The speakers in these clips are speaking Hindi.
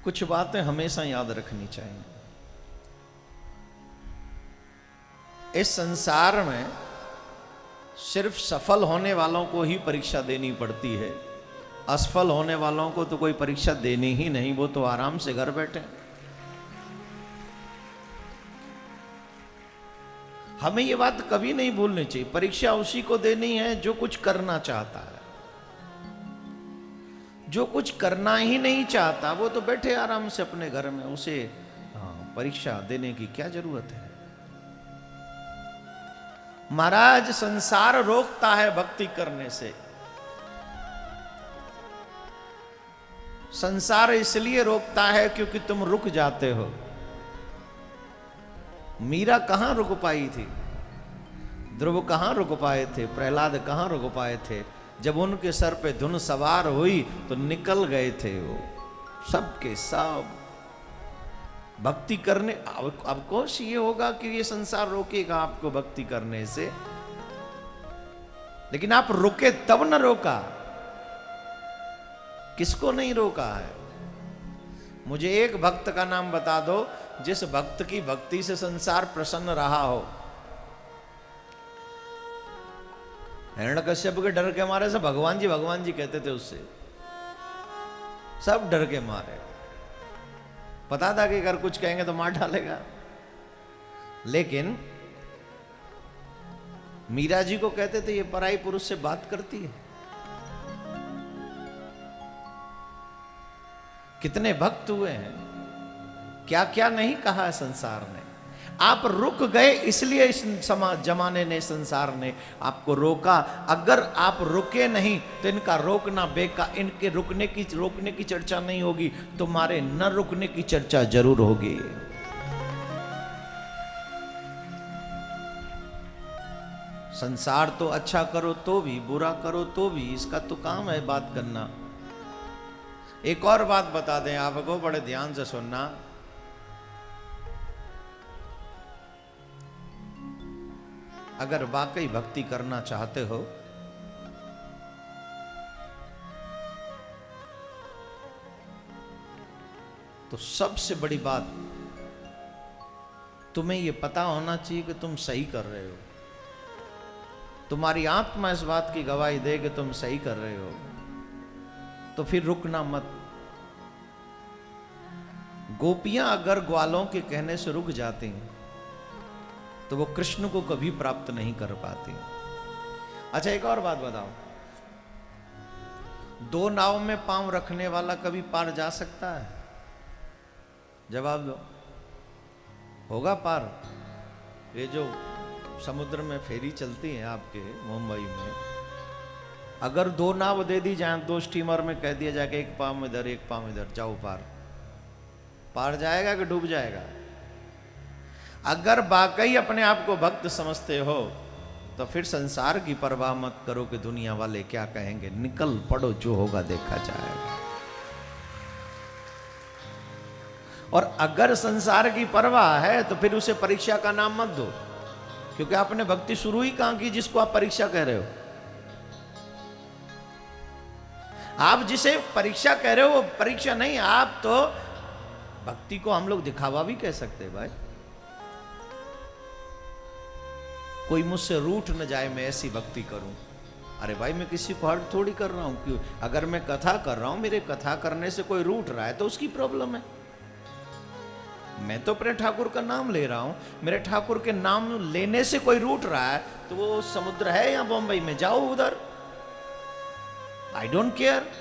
कुछ बातें हमेशा याद रखनी चाहिए। इस संसार में सिर्फ सफल होने वालों को ही परीक्षा देनी पड़ती है, असफल होने वालों को तो कोई परीक्षा देनी ही नहीं, वो तो आराम से घर बैठे। हमें ये बात कभी नहीं भूलनी चाहिए, परीक्षा उसी को देनी है जो कुछ करना चाहता है। जो कुछ करना ही नहीं चाहता वो तो बैठे आराम से अपने घर में, उसे परीक्षा देने की क्या जरूरत है। महाराज, संसार रोकता है भक्ति करने से। संसार इसलिए रोकता है क्योंकि तुम रुक जाते हो। मीरा कहां रुक पाई थी, ध्रुव कहां रुक पाए थे, प्रहलाद कहां रुक पाए थे। जब उनके सर पे धुन सवार हुई तो निकल गए थे वो सब के सब भक्ति करने। अब कोश ये होगा कि ये संसार रोकेगा आपको भक्ति करने से, लेकिन आप रुके तब न रोका। किसको नहीं रोका है? मुझे एक भक्त का नाम बता दो जिस भक्त की भक्ति से संसार प्रसन्न रहा हो। हिरण्यकश्यप के डर के मारे से भगवान जी कहते थे उससे, सब डर के मारे। पता था कि अगर कुछ कहेंगे तो मार डालेगा। लेकिन मीरा जी को कहते थे ये पराई पुरुष से बात करती है। कितने भक्त हुए हैं, क्या क्या नहीं कहा है संसार ने। आप रुक गए इसलिए इस जमाने ने, संसार ने आपको रोका। अगर आप रुके नहीं तो इनका रोकना बेकार, इनके रोकने की चर्चा नहीं होगी, तुम्हारे न रुकने की चर्चा जरूर होगी। संसार तो अच्छा करो तो भी, बुरा करो तो भी, इसका तो काम है बात करना। एक और बात बता दें आपको, बड़े ध्यान से सुनना। अगर वाकई भक्ति करना चाहते हो तो सबसे बड़ी बात तुम्हें यह पता होना चाहिए कि तुम सही कर रहे हो। तुम्हारी आत्मा इस बात की गवाही दे कि तुम सही कर रहे हो, तो फिर रुकना मत। गोपियां अगर ग्वालों के कहने से रुक जाती हैं तो वो कृष्ण को कभी प्राप्त नहीं कर पाती। अच्छा, एक और बात बताओ, दो नाव में पांव रखने वाला कभी पार जा सकता है? जवाब दो। होगा पार? ये जो समुद्र में फेरी चलती है आपके मुंबई में, अगर दो नाव दे दी जाए, दो स्टीमर में कह दिया जाए कि एक पांव इधर एक पांव इधर, जाओ पार, पार जाएगा कि डूब जाएगा? अगर वाकई अपने आप को भक्त समझते हो तो फिर संसार की परवाह मत करो कि दुनिया वाले क्या कहेंगे, निकल पड़ो, जो होगा देखा जाएगा। और अगर संसार की परवाह है तो फिर उसे परीक्षा का नाम मत दो, क्योंकि आपने भक्ति शुरू ही कहां की जिसको आप परीक्षा कह रहे हो। आप जिसे परीक्षा कह रहे हो वो परीक्षा नहीं, आप तो भक्ति को हम लोग दिखावा भी कह सकते हैं। भाई, कोई मुझसे रूठ न जाए, मैं ऐसी भक्ति करूं। अरे भाई, मैं किसी को हर्ट थोड़ी कर रहा हूं। क्यों? अगर मैं कथा कर रहा हूं, मेरे कथा करने से कोई रूठ रहा है तो उसकी प्रॉब्लम है। मैं तो अपने ठाकुर का नाम ले रहा हूं, मेरे ठाकुर के नाम लेने से कोई रूठ रहा है तो वो समुद्र है या बॉम्बे में, जाओ उधर, आई डोंट केयर।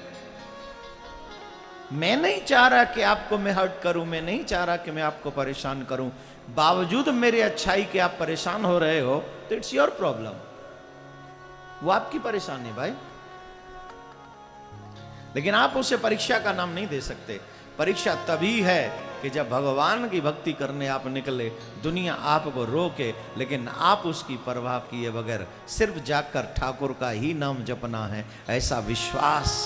मैं नहीं चाह रहा कि आपको मैं हर्ट करूं, मैं नहीं चाह रहा कि मैं आपको परेशान करूं। बावजूद मेरे अच्छाई के आप परेशान हो रहे हो तो इट्स योर प्रॉब्लम, वो आपकी परेशानी भाई। लेकिन आप उसे परीक्षा का नाम नहीं दे सकते। परीक्षा तभी है कि जब भगवान की भक्ति करने आप निकले, दुनिया आपको रोके, लेकिन आप उसकी परवाह किए बगैर सिर्फ जाकर ठाकुर का ही नाम जपना है, ऐसा विश्वास